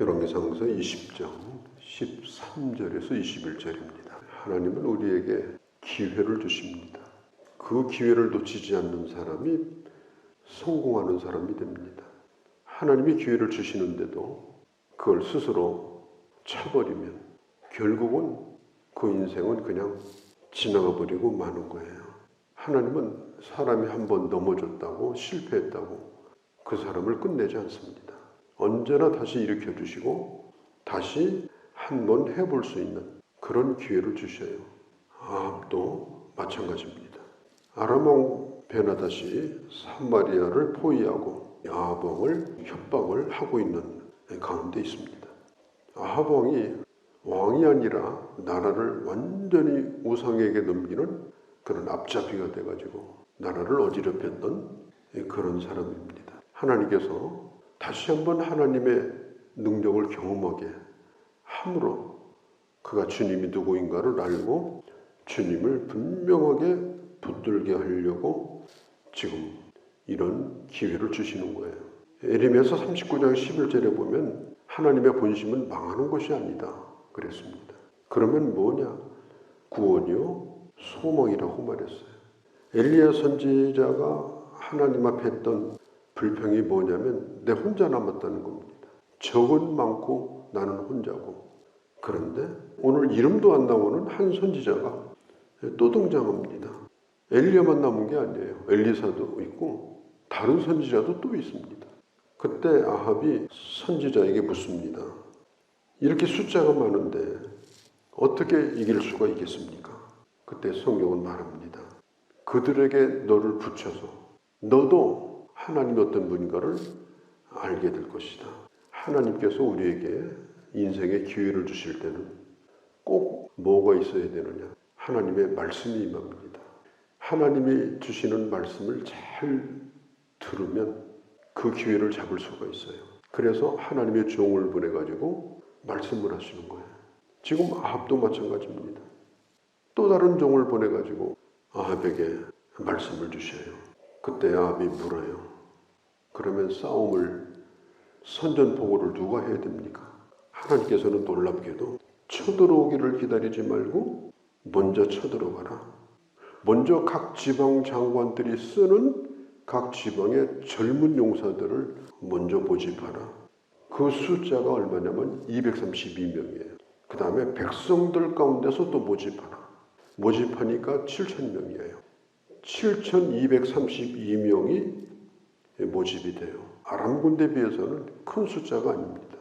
열왕기상서 20장 13절에서 21절입니다. 하나님은 우리에게 기회를 주십니다. 그 기회를 놓치지 않는 사람이 성공하는 사람이 됩니다. 하나님이 기회를 주시는데도 그걸 스스로 차버리면 결국은 그 인생은 그냥 지나가 버리고 마는 거예요. 하나님은 사람이 한번 넘어졌다고 실패했다고 그 사람을 끝내지 않습니다. 언제나 다시 일으켜 주시고 다시 한번 해볼 수 있는 그런 기회를 주셔요. 아합도 마찬가지입니다. 아람 왕 베나다시 사마리아를 포위하고 아합 왕을 협박을 하고 있는 가운데 있습니다. 아합 왕이 아니라 나라를 완전히 우상에게 넘기는 그런 앞잡이가 돼가지고 나라를 어지럽혔던 그런 사람입니다. 하나님께서 다시 한번 하나님의 능력을 경험하게 함으로 그가 주님이 누구인가를 알고 주님을 분명하게 붙들게 하려고 지금 이런 기회를 주시는 거예요. 에레미야서 39장 11절에 보면 하나님의 본심은 망하는 것이 아니다 그랬습니다. 그러면 뭐냐? 구원이요 소망이라고 말했어요. 엘리야 선지자가 하나님 앞에 했던 불평이 뭐냐면 내 혼자 남았다는 겁니다. 적은 많고 나는 혼자고. 그런데 오늘 이름도 안 나오는 한 선지자가 또 등장합니다. 엘리야만 남은 게 아니에요. 엘리사도 있고 다른 선지자도 또 있습니다. 그때 아합이 선지자에게 묻습니다. 이렇게 숫자가 많은데 어떻게 이길 수가 있겠습니까? 그때 성경은 말합니다. 그들에게 너를 붙여서 너도 하나님이 어떤 분인가를 알게 될 것이다. 하나님께서 우리에게 인생의 기회를 주실 때는 꼭 뭐가 있어야 되느냐? 하나님의 말씀이 임합니다. 하나님이 주시는 말씀을 잘 들으면 그 기회를 잡을 수가 있어요. 그래서 하나님의 종을 보내가지고 말씀을 하시는 거예요. 지금 아합도 마찬가지입니다. 또 다른 종을 보내가지고 아합에게 말씀을 주셔요. 그때 아합이 물어요. 그러면 싸움을 선전포고를 누가 해야 됩니까? 하나님께서는 놀랍게도 쳐들어오기를 기다리지 말고 먼저 쳐들어가라. 먼저 각 지방 장관들이 쓰는 각 지방의 젊은 용사들을 먼저 모집하라. 그 숫자가 얼마냐면 232명이에요. 그 다음에 백성들 가운데서 또 모집하라. 모집하니까 7,000명이에요. 7,232명이 모집이 돼요. 아람 군대에 비해서는 큰 숫자가 아닙니다.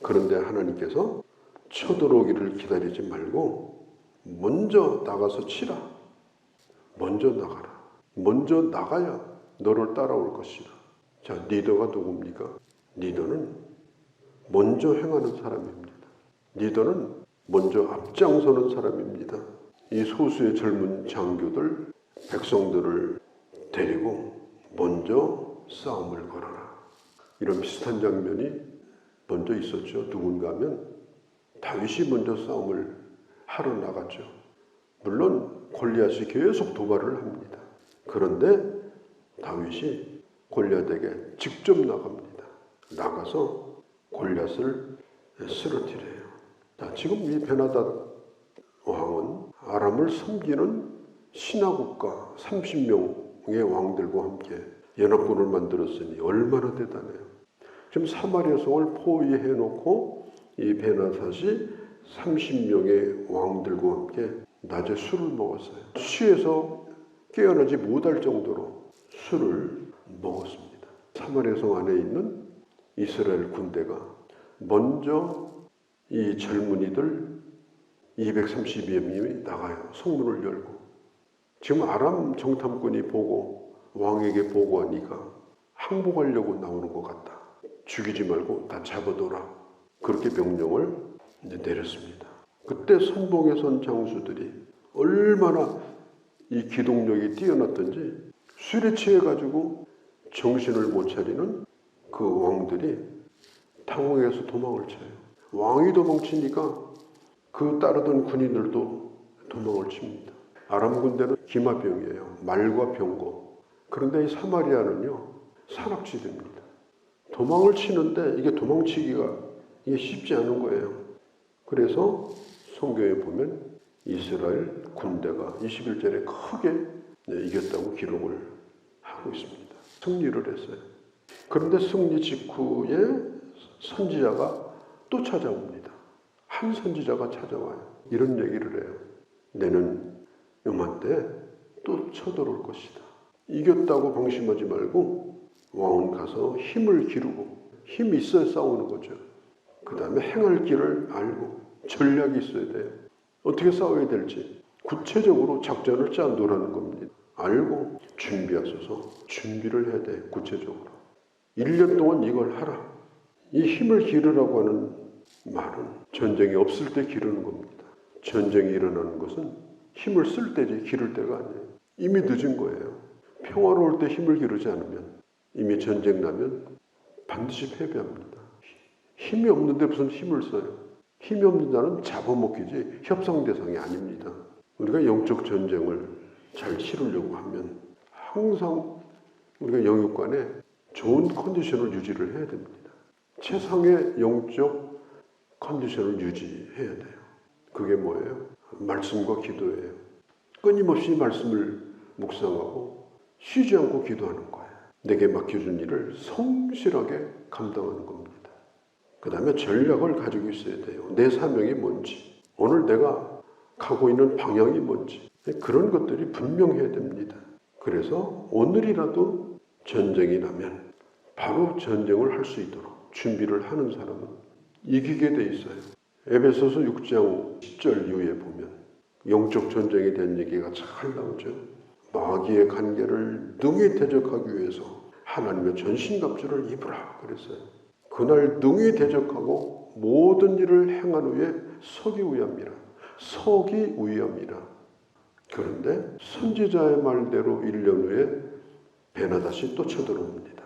그런데 하나님께서 쳐들어오기를 기다리지 말고 먼저 나가서 치라. 먼저 나가라. 먼저 나가야 너를 따라올 것이다. 자, 리더가 누굽니까? 리더는 먼저 행하는 사람입니다. 리더는 먼저 앞장서는 사람입니다. 이 소수의 젊은 장교들, 백성들을 데리고 먼저 싸움을 걸어라. 이런 비슷한 장면이 먼저 있었죠. 누군가 하면 다윗이 먼저 싸움을 하러 나갔죠. 물론 골리앗이 계속 도발을 합니다. 그런데 다윗이 골리앗에게 직접 나갑니다. 나가서 골리앗을 쓰러뜨려요. 자, 지금 이 베나닷 왕은 아람을 섬기는 신하국가 30명의 왕들과 함께 연합군을 만들었으니 얼마나 대단해요. 지금 사마리아 성을 포위해놓고 이 베나닷이 30명의 왕들과 함께 낮에 술을 먹었어요. 취해서 깨어나지 못할 정도로 술을 먹었습니다. 사마리아 성 안에 있는 이스라엘 군대가 먼저 이 젊은이들 232명이 나가요. 성문을 열고. 지금 아람 정탐꾼이 보고 왕에게 보고하니까 항복하려고 나오는 것 같다. 죽이지 말고 다 잡아둬라. 그렇게 명령을 내렸습니다. 그때 선봉에 선 장수들이 얼마나 이 기동력이 뛰어났던지 술에 취해가지고 정신을 못 차리는 그 왕들이 당황해서 도망을 쳐요. 왕이 도망치니까 그 따르던 군인들도 도망을 칩니다. 아람 군대는 기마병이에요. 말과 병거. 그런데 이 사마리아는요 산악지대입니다. 도망을 치는데 이게 도망치기가 이게 쉽지 않은 거예요. 그래서 성경에 보면 이스라엘 군대가 21절에 크게 이겼다고 기록을 하고 있습니다. 승리를 했어요. 그런데 승리 직후에 선지자가 또 찾아옵니다. 한 선지자가 찾아와요. 이런 얘기를 해요. 내는 요만때 또 쳐들어올 것이다. 이겼다고 방심하지 말고 왕은 가서 힘을 기르고, 힘이 있어야 싸우는 거죠. 그 다음에 행할 길을 알고 전략이 있어야 돼요. 어떻게 싸워야 될지 구체적으로 작전을 짜놓으라는 겁니다. 알고 준비하셔서 준비를 해야 돼요. 구체적으로 1년 동안 이걸 하라. 이 힘을 기르라고 하는 말은 전쟁이 없을 때 기르는 겁니다. 전쟁이 일어나는 것은 힘을 쓸 때지 기를 때가 아니에요. 이미 늦은 거예요. 평화로울 때 힘을 기르지 않으면 이미 전쟁 나면 반드시 패배합니다. 힘이 없는데 무슨 힘을 써요. 힘이 없는 자는 잡아먹히지 협상 대상이 아닙니다. 우리가 영적 전쟁을 잘 치르려고 하면 항상 우리가 영육간에 좋은 컨디션을 유지를 해야 됩니다. 최상의 영적 컨디션을 유지해야 돼요. 그게 뭐예요? 말씀과 기도예요. 끊임없이 말씀을 묵상하고 쉬지 않고 기도하는 거예요. 내게 맡겨준 일을 성실하게 감당하는 겁니다. 그 다음에 전략을 가지고 있어야 돼요. 내 사명이 뭔지, 오늘 내가 가고 있는 방향이 뭔지, 그런 것들이 분명해야 됩니다. 그래서 오늘이라도 전쟁이 나면 바로 전쟁을 할 수 있도록 준비를 하는 사람은 이기게 돼 있어요. 에베소서 6장 10절 이후에 보면 영적 전쟁에 대한 얘기가 잘 나오죠. 마귀의 관계를 능히 대적하기 위해서 하나님의 전신갑주를 입으라 그랬어요. 그날 능히 대적하고 모든 일을 행한 후에 서기 위함이라. 서기 위함이라. 그런데 선지자의 말대로 1년 후에 베나닷이 또 쳐들어옵니다.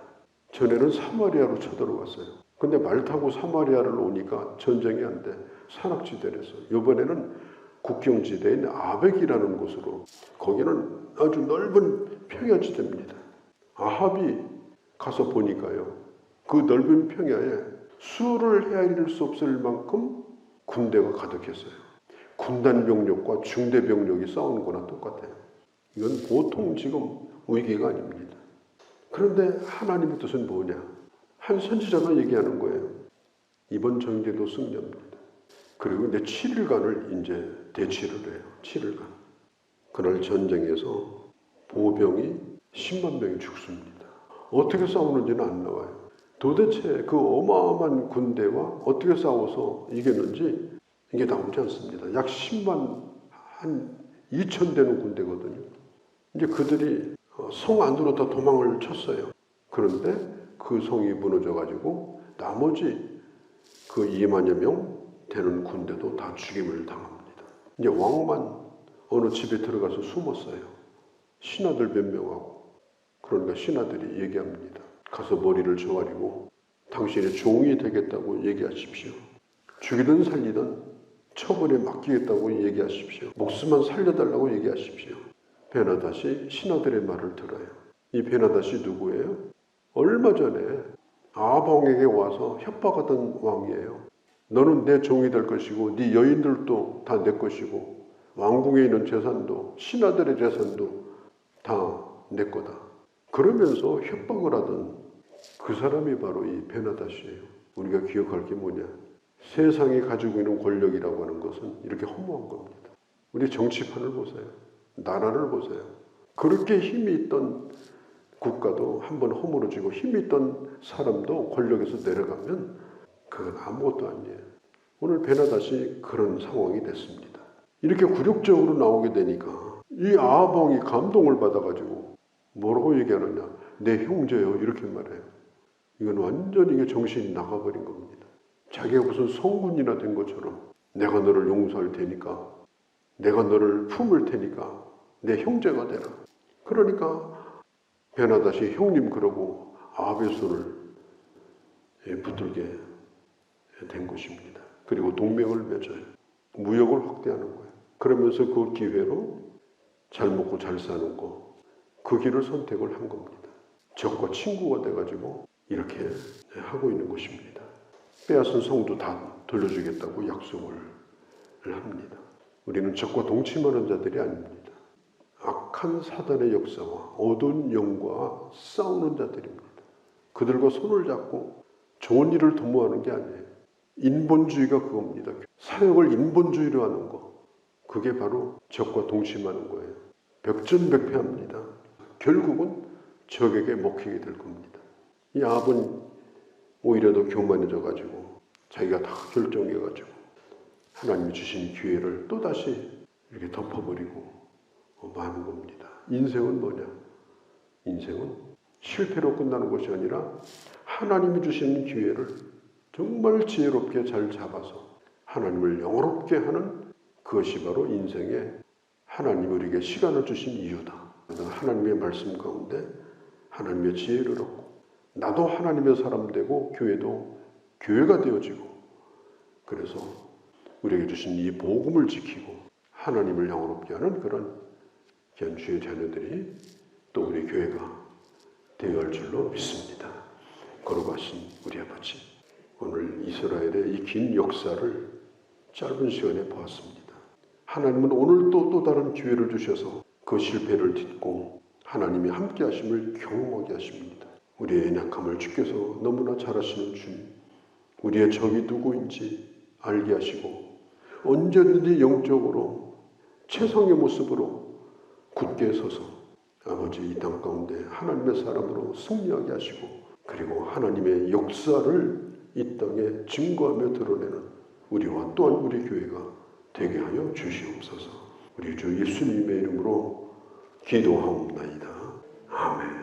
전에는 사마리아로 쳐들어왔어요. 근데 말 타고 사마리아를 오니까 전쟁이 안 돼. 산악지대에서. 이번에는 국경지대인 아벡이라는 곳으로, 거기는 아주 넓은 평야지대입니다. 아합이 가서 보니까요, 그 넓은 평야에 수를 헤아릴 수 없을 만큼 군대가 가득했어요. 군단 병력과 중대 병력이 싸우는 거나 똑같아요. 이건 보통 지금 위기가 아닙니다. 그런데 하나님의 뜻은 뭐냐? 한 선지자가 얘기하는 거예요. 이번 전개도 승리합니다. 그리고 이제 7일간을 이제 대치를 해요. 7일간. 그날 전쟁에서 보병이 10만 명이 죽습니다. 어떻게 싸우는지는 안 나와요. 도대체 그 어마어마한 군대와 어떻게 싸워서 이겼는지 이게 나오지 않습니다. 약 10만, 한 2천 되는 군대거든요. 이제 그들이 성 안으로 다 도망을 쳤어요. 그런데 그 성이 무너져가지고 나머지 그 2만여 명 되는 군대도 다 죽임을 당합니다. 이제 왕만 어느 집에 들어가서 숨었어요. 신하들 몇 명하고. 그러니까 신하들이 얘기합니다. 가서 머리를 조아리고 당신의 종이 되겠다고 얘기하십시오. 죽이든 살리든 처벌에 맡기겠다고 얘기하십시오. 목숨만 살려달라고 얘기하십시오. 베나닷이 신하들의 말을 들어요. 이 베나닷이 누구예요? 얼마 전에 아방에게 와서 협박하던 왕이에요. 너는 내 종이 될 것이고 네 여인들도 다 내 것이고 왕궁에 있는 재산도 신하들의 재산도 다 내 거다. 그러면서 협박을 하던 그 사람이 바로 이 베나닷이에요. 우리가 기억할 게 뭐냐? 세상이 가지고 있는 권력이라고 하는 것은 이렇게 허무한 겁니다. 우리 정치판을 보세요. 나라를 보세요. 그렇게 힘이 있던 국가도 한번 허물어지고 힘이 있던 사람도 권력에서 내려가면 그건 아무것도 아니에요. 오늘 베나닷이 그런 상황이 됐습니다. 이렇게 굴욕적으로 나오게 되니까 이 아방이 감동을 받아가지고 뭐라고 얘기하느냐? 내 형제요 이렇게 말해요. 이건 완전히 이게 정신이 나가버린 겁니다. 자기가 무슨 성군이나 된 것처럼 내가 너를 용서할 테니까, 내가 너를 품을 테니까 내 형제가 되라. 그러니까 베나닷이 형님 그러고 아합의 손을 붙들게 된 것입니다. 그리고 동맹을 맺어요. 무역을 확대하는 거예요. 그러면서 그 기회로 잘 먹고 잘 사는 거, 그 길을 선택을 한 겁니다. 적과 친구가 돼가지고 이렇게 하고 있는 것입니다. 빼앗은 성도 다 돌려주겠다고 약속을 합니다. 우리는 적과 동침하는 자들이 아닙니다. 악한 사단의 역사와 어두운 영과 싸우는 자들입니다. 그들과 손을 잡고 좋은 일을 도모하는 게 아니에요. 인본주의가 그겁니다. 사역을 인본주의로 하는 거. 그게 바로 적과 동침하는 거예요. 백전백패합니다. 결국은 적에게 먹히게 될 겁니다. 이 아합은 오히려 더 교만해져가지고 자기가 다 결정해가지고 하나님이 주신 기회를 또다시 이렇게 덮어버리고 마는 겁니다. 인생은 뭐냐? 인생은 실패로 끝나는 것이 아니라 하나님이 주시는 기회를 정말 지혜롭게 잘 잡아서 하나님을 영화롭게 하는 그것이 바로 인생의 하나님 우리에게 시간을 주신 이유다. 하나님의 말씀 가운데 하나님의 지혜를 얻고 나도 하나님의 사람 되고 교회도 교회가 되어지고 그래서 우리에게 주신 이 복음을 지키고 하나님을 영화롭게 하는 그런 귀한 주의 자녀들이 또 우리 교회가 되어야 할 줄로 믿습니다. 거룩하신 우리 아버지, 오늘 이스라엘의 이 긴 역사를 짧은 시간에 보았습니다. 하나님은 오늘 또 다른 기회를 주셔서 그 실패를 딛고 하나님이 함께 하심을 경험하게 하십니다. 우리의 연약함을 주께서 너무나 잘 아시는 주님, 우리의 적이 누구인지 알게 하시고 언제든지 영적으로 최상의 모습으로 굳게 서서 아버지 이 땅 가운데 하나님의 사람으로 승리하게 하시고 그리고 하나님의 역사를 이 땅에 증거하며 드러내는 우리와 또한 우리 교회가 되게 하여 주시옵소서. 우리 주 예수님의 이름으로 기도하옵나이다. 아멘.